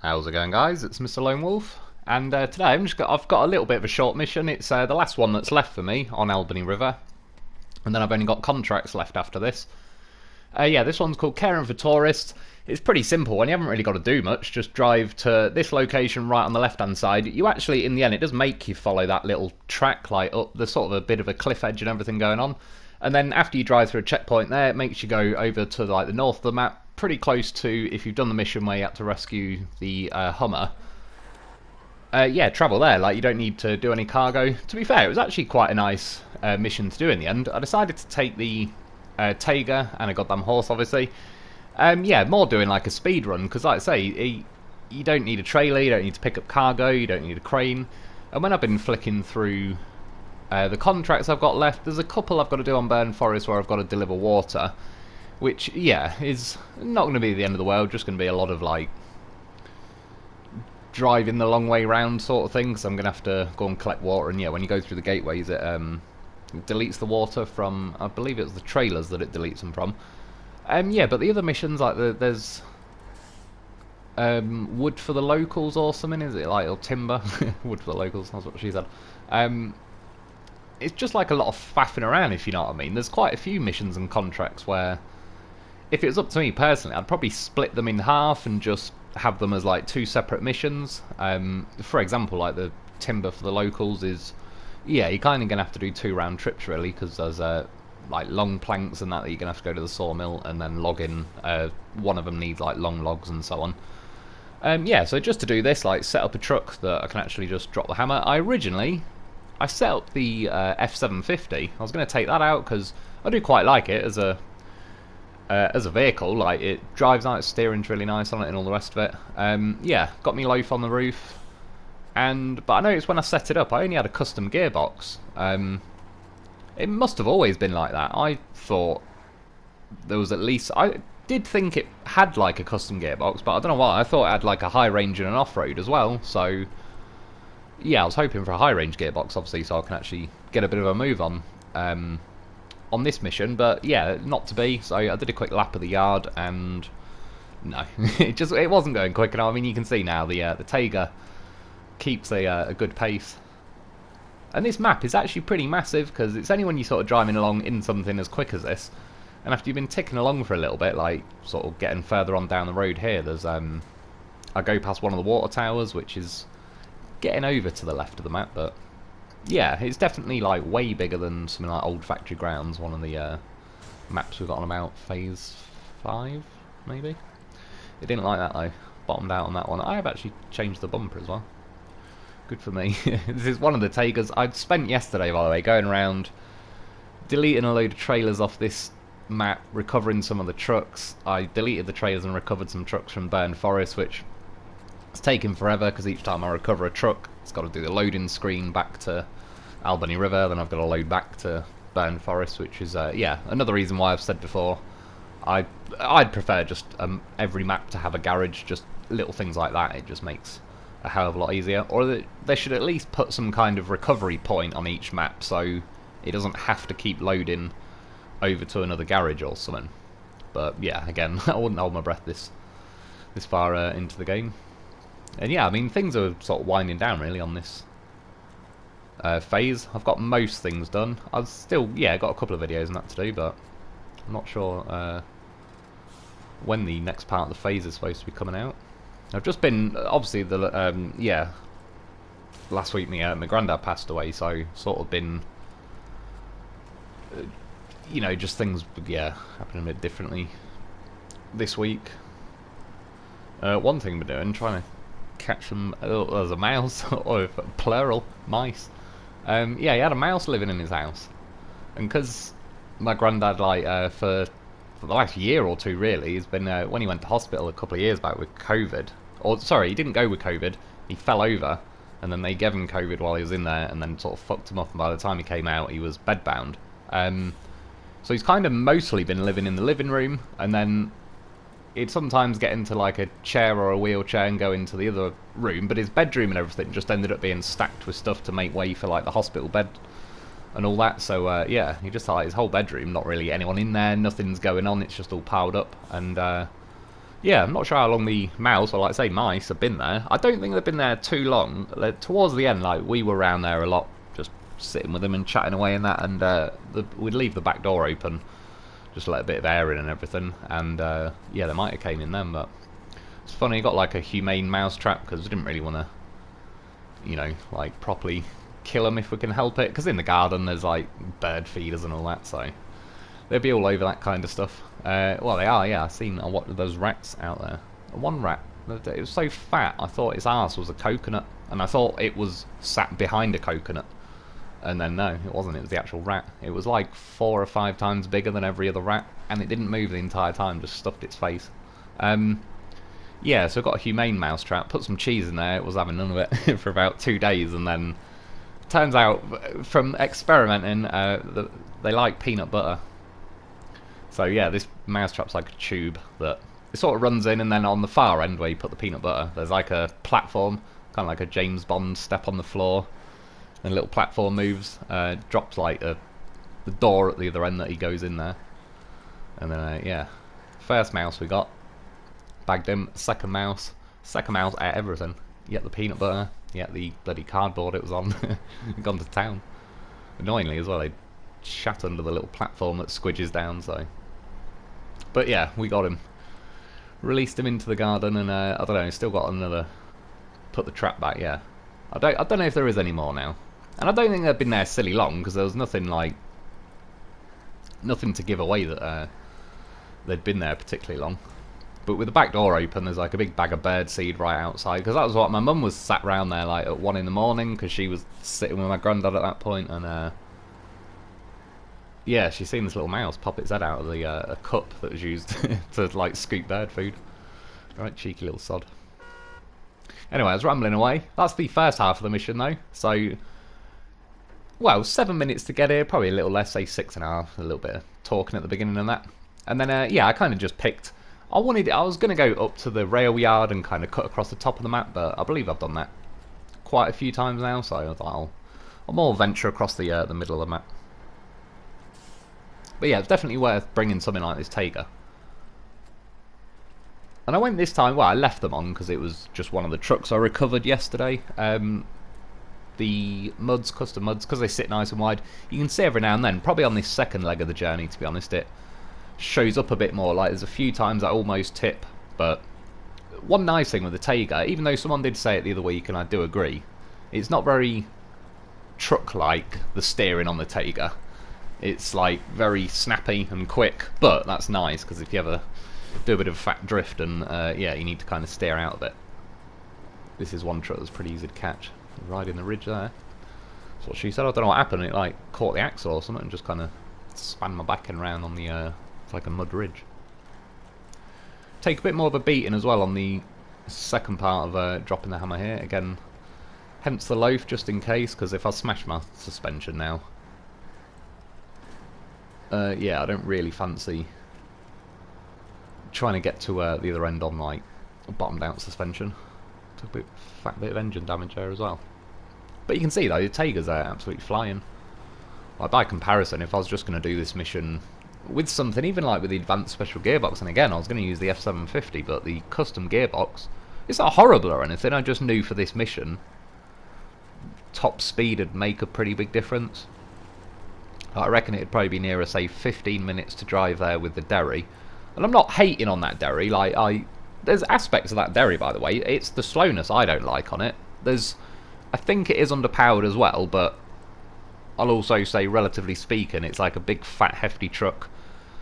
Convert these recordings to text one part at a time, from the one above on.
How's it going, guys? It's Mr. Lone Wolf, and today I've got a little bit of a short mission. It's the last one that's left for me on Albany River, and then I've only got contracts left after this. Yeah, this one's called Caring for Tourists. It's pretty simple, and you haven't really got to do much. Just drive to this location right on the left-hand side. You actually, in the end, it does make you follow that little track, like up the sort of a bit of a cliff edge and everything going on. And then after you drive through a checkpoint there, it makes you go over to like the north of the map, pretty close to if you've done the mission where you had to rescue the Hummer. Yeah, travel there. Like, you don't need to do any cargo. To be fair, it was actually quite a nice mission to do in the end. I decided to take the Tayga and a goddamn horse, obviously. Yeah, more doing like a speed run because, like I say, you don't need a trailer, you don't need to pick up cargo, you don't need a crane. And when I've been flicking through the contracts I've got left, there's a couple I've got to do on Burn Forest where I've got to deliver water, which, yeah, is not going to be the end of the world, just going to be a lot of, like, driving the long way round sort of thing, so I'm going to have to go and collect water, and yeah, when you go through the gateways, it deletes the water from, I believe it's the trailers that it deletes them from. Yeah, but the other missions, like, there's wood for the locals or something, is it? Like, or timber? Wood for the locals, that's what she said. It's just like a lot of faffing around, if you know what I mean. There's quite a few missions and contracts where, if it was up to me personally, I'd probably split them in half and just have them as like two separate missions. For example, like the timber for the locals is, yeah, you're kind of going to have to do 2 round trips really, because there's like long planks and that you're going to have to go to the sawmill and then log in. One of them needs like long logs and so on. Yeah, so just to do this, like set up a truck that I can actually just drop the hammer. I set up the F750. I was going to take that out because I do quite like it as a vehicle. Like, it drives nice, steering's really nice on it and all the rest of it. Yeah, got me Lo4f on the roof, but I noticed when I set it up I only had a custom gearbox. It must have always been like that. I thought there was at least, I did think it had like a custom gearbox, but I don't know why, I thought it had like a high range and an off-road as well, so yeah, I was hoping for a high range gearbox obviously, so I can actually get a bit of a move on this mission, but yeah, not to be. So I did a quick lap of the yard, and no, it wasn't going quick enough. I mean, you can see now the Tayga keeps a good pace, and this map is actually pretty massive because it's only when you're sort of driving along in something as quick as this, and after you've been ticking along for a little bit, like sort of getting further on down the road here, there's I go past one of the water towers, which is getting over to the left of the map, but yeah, it's definitely like way bigger than something like Old Factory Grounds, one of the maps we've got on about Phase 5, maybe? It didn't like that though, bottomed out on that one. I have actually changed the bumper as well. Good for me. This is one of the Taygas. I'd spent yesterday, by the way, going around, deleting a load of trailers off this map, recovering some of the trucks. I deleted the trailers and recovered some trucks from Burn Forest, which it's taken forever because each time I recover a truck, it's got to do the loading screen back to Albany River, then I've got to load back to Burn Forest, which is, yeah, another reason why I've said before, I'd prefer just every map to have a garage, just little things like that. It just makes a hell of a lot easier. Or they should at least put some kind of recovery point on each map, so it doesn't have to keep loading over to another garage or something. But yeah, again, I wouldn't hold my breath this far into the game. And yeah, I mean, things are sort of winding down really on this phase. I've got most things done. I've still, yeah, got a couple of videos and that to do, but I'm not sure when the next part of the phase is supposed to be coming out. I've just been, obviously, yeah, last week my granddad passed away, so sort of been, you know, just things, yeah, happening a bit differently this week. One thing we're doing, trying to catch them as a mouse, or plural, mice. Yeah, he had a mouse living in his house, and because my granddad, like, for the last year or two really, has been, when he went to hospital a couple of years back with COVID, or sorry, he didn't go with COVID, he fell over, and then they gave him COVID while he was in there, and then sort of fucked him up, and by the time he came out, he was bedbound. So he's kind of mostly been living in the living room, and then he'd sometimes get into like a chair or a wheelchair and go into the other room, but his bedroom and everything just ended up being stacked with stuff to make way for like the hospital bed and all that. So yeah, he just had like his whole bedroom, not really anyone in there, nothing's going on, it's just all piled up. And Yeah, I'm not sure how long the mouse, or like I say mice, have been there. I don't think they've been there too long. Towards the end, like, we were around there a lot, just sitting with them and chatting away and that, and we'd leave the back door open, just let a bit of air in and everything, and yeah, they might have came in then, but it's funny, you got like a humane mouse trap, because we didn't really want to, you know, like, properly kill them if we can help it, because in the garden there's like bird feeders and all that, so they'd be all over that kind of stuff. Well, they are, yeah. I've seen what those rats out there. One rat, it was so fat, I thought its arse was a coconut, and I thought it was sat behind a coconut. And then no, it wasn't. It was the actual rat. It was like 4 or 5 times bigger than every other rat, and it didn't move the entire time. Just stuffed its face. Yeah, so I got a humane mouse trap. Put some cheese in there. It was having none of it for about 2 days, and then turns out from experimenting, they like peanut butter. So yeah, this mousetrap's like a tube that it sort of runs in, and then on the far end where you put the peanut butter, there's like a platform, kind of like a James Bond step on the floor, and a little platform moves, drops like the door at the other end that he goes in there, and then yeah, first mouse we got, bagged him. Second mouse ate everything. You get the peanut butter, you get the bloody cardboard it was on, gone to town. Annoyingly as well, they shat under the little platform that squidges down, so. But yeah, we got him. Released him into the garden, and I don't know, still got another. Put the trap back, yeah. I don't know if there is any more now, and I don't think they've been there silly long, because there was nothing to give away that they'd been there particularly long. But with the back door open, there's like a big bag of bird seed right outside, because that was what my mum was sat round there like at 1 in the morning, because she was sitting with my granddad at that point, and yeah, she's seen this little mouse pop its head out of the a cup that was used to like scoop bird food. Right, cheeky little sod. Anyway, I was rambling away. That's the first half of the mission though. So, well, 7 minutes to get here, probably a little less, say 6.5. A little bit of talking at the beginning and that. And then yeah, I kind of just picked. I was going to go up to the rail yard and kind of cut across the top of the map, but I believe I've done that quite a few times now. So I thought I'll more venture across the middle of the map. But yeah, it's definitely worth bringing something like this Tayga. And I went this time, well, I left them on because it was just one of the trucks I recovered yesterday. The muds, custom muds, because they sit nice and wide. You can see every now and then, probably on this second leg of the journey, to be honest, it shows up a bit more. Like, there's a few times I almost tip, but one nice thing with the Tayga, even though someone did say it the other week, and I do agree, it's not very truck-like, the steering on the Tayga. It's like very snappy and quick, but that's nice because if you ever do a bit of a fat drift and yeah, you need to kind of steer out a bit. This is one truck that's pretty easy to catch. Riding the ridge there. That's what she said. I don't know what happened. It like caught the axle or something and just kind of span my back end round on the it's like a mud ridge. Take a bit more of a beating as well on the second part of dropping the hammer here. Again, hence the loaf just in case, because if I smash my suspension now. Yeah, I don't really fancy trying to get to the other end on like a bottomed out suspension. Took a fat bit of engine damage there as well. But you can see though, the Tayga's absolutely flying. Like by comparison, if I was just going to do this mission with something, even like with the advanced special gearbox, and again I was going to use the F750, but the custom gearbox, it's not horrible or anything, I just knew for this mission, top speed would make a pretty big difference. I reckon it'd probably be nearer, say, 15 minutes to drive there with the Derry. And I'm not hating on that Derry. Like, there's aspects of that Derry, by the way. It's the slowness I don't like on it. I think it is underpowered as well, but I'll also say, relatively speaking, it's like a big, fat, hefty truck.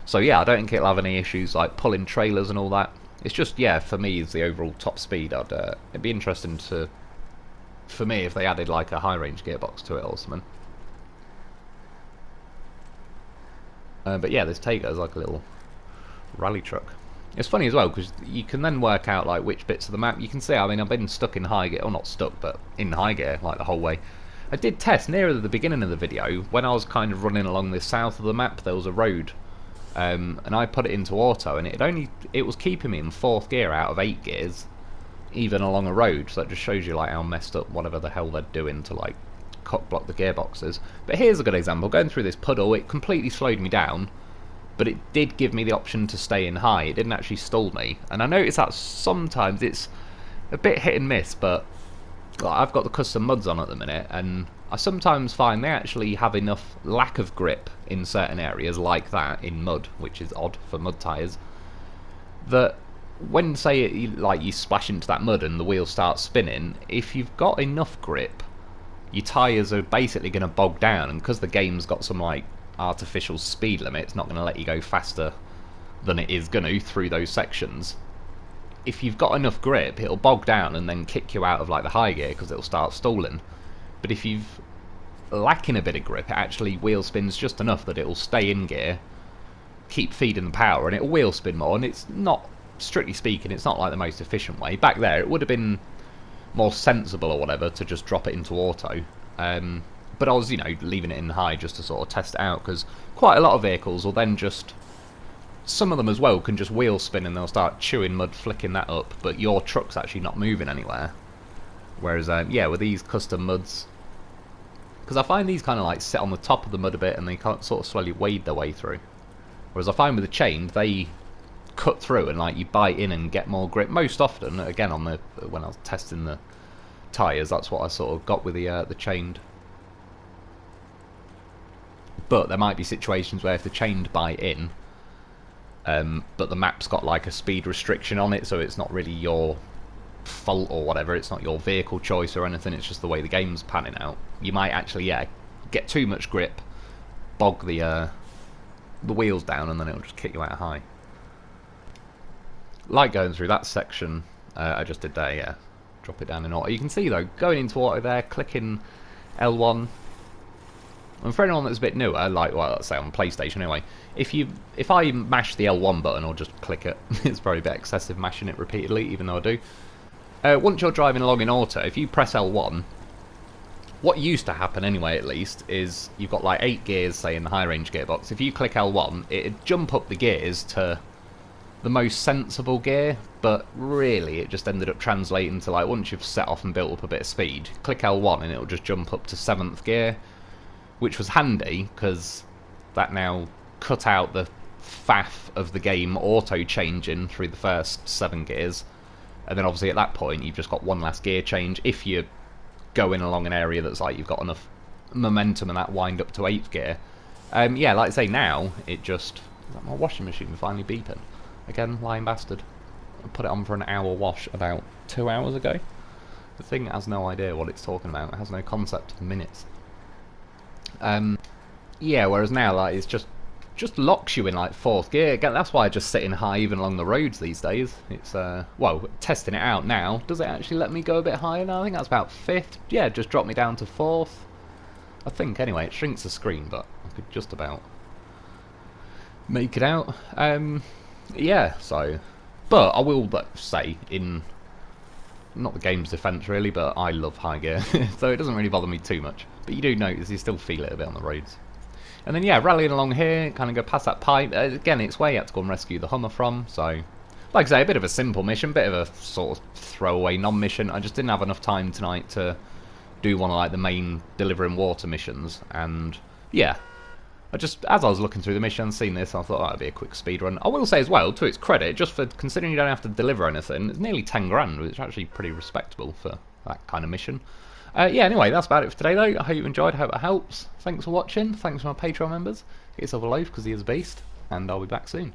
So yeah, I don't think it'll have any issues like pulling trailers and all that. It's just, yeah, for me, it's the overall top speed. It'd be interesting for me if they added like a high-range gearbox to it or something. But yeah, this Tayga is like a little rally truck. It's funny as well because you can then work out like which bits of the map you can see. I mean, I've been stuck in high gear, or not stuck, but in high gear like the whole way. I did test nearer the beginning of the video when I was kind of running along the south of the map. There was a road, and I put it into auto, and it was keeping me in 4th gear out of 8 gears, even along a road. So that just shows you like how messed up whatever the hell they're doing to like cock block the gearboxes. But here's a good example. Going through this puddle, it completely slowed me down, but it did give me the option to stay in high. It didn't actually stall me, and I noticed that sometimes it's a bit hit and miss, but I've got the custom muds on at the minute, and I sometimes find they actually have enough lack of grip in certain areas like that in mud, which is odd for mud tyres, that when, say, you splash into that mud and the wheel starts spinning, if you've got enough grip, your tyres are basically going to bog down, and because the game's got some like artificial speed limit, it's not going to let you go faster than it is going to through those sections. If you've got enough grip, it'll bog down and then kick you out of like the high gear because it'll start stalling. But if you've lacking a bit of grip, it actually wheel spins just enough that it'll stay in gear, keep feeding the power, and it'll wheel spin more. And it's not, strictly speaking, it's not like the most efficient way. Back there, it would have been more sensible or whatever to just drop it into auto. But I was, leaving it in high just to sort of test it out, because quite a lot of vehicles will then just, some of them as well, can just wheel spin and they'll start chewing mud, flicking that up, but your truck's actually not moving anywhere. Whereas, yeah, with these custom muds, because I find these kind of like sit on the top of the mud a bit and they can't sort of slowly wade their way through. Whereas I find with the chained, they cut through and like you bite in and get more grip. Most often, again, when I was testing the tyres, that's what I sort of got with the chained. But there might be situations where if the chained bite in, but the map's got like a speed restriction on it, so it's not really your fault or whatever, it's not your vehicle choice or anything, it's just the way the game's panning out. You might actually, yeah, get too much grip, bog the wheels down, and then it'll just kick you out of high. Like going through that section I just did there, yeah, drop it down in auto. You can see though, going into auto there, clicking L1, and for anyone that's a bit newer, like, well, let's say on PlayStation anyway, if I mash the L1 button or just click it, it's probably a bit excessive mashing it repeatedly, even though I do. Once you're driving along in auto, if you press L1, what used to happen anyway at least, is you've got like 8 gears, say, in the high range gearbox. If you click L1, it'd jump up the gears to the most sensible gear, but really it just ended up translating to, like, once you've set off and built up a bit of speed, click L1 and it'll just jump up to 7th gear, which was handy because that now cut out the faff of the game auto changing through the first 7 gears, and then obviously at that point you've just got one last gear change if you're going along an area that's like you've got enough momentum and that wind up to 8th gear. Yeah, like I say, now it just, is that my washing machine finally beeping again? Lying bastard. I put it on for an hour wash about 2 hours ago. The thing has no idea what it's talking about, it has no concept of minutes. Yeah, whereas now, like, it's just locks you in like 4th gear. Again, that's why I just sit in high even along the roads these days. It's well, testing it out now. Does it actually let me go a bit higher now? I think that's about 5th. Yeah, just drop me down to 4th. I think anyway. It shrinks the screen, but I could just about make it out. Yeah. So, but I will say, in not the game's defence really, but I love high gear, so it doesn't really bother me too much. But you do notice you still feel it a bit on the roads. And then, yeah, rallying along here, kind of go past that pipe. Again, it's where you had to go and rescue the Hummer from, so, like I say, a bit of a simple mission, bit of a sort of throwaway non-mission. I just didn't have enough time tonight to do one of, like, the main delivering water missions, and, yeah. As I was looking through the mission, seeing this, I thought that'd be a quick speed run. I will say as well, to its credit, just for considering you don't have to deliver anything, it's nearly 10 grand, which is actually pretty respectable for that kind of mission. Yeah, anyway, that's about it for today, though. I hope you enjoyed. I hope it helps. Thanks for watching. Thanks to my Patreon members. Get yourself a loaf because he is a beast. And I'll be back soon.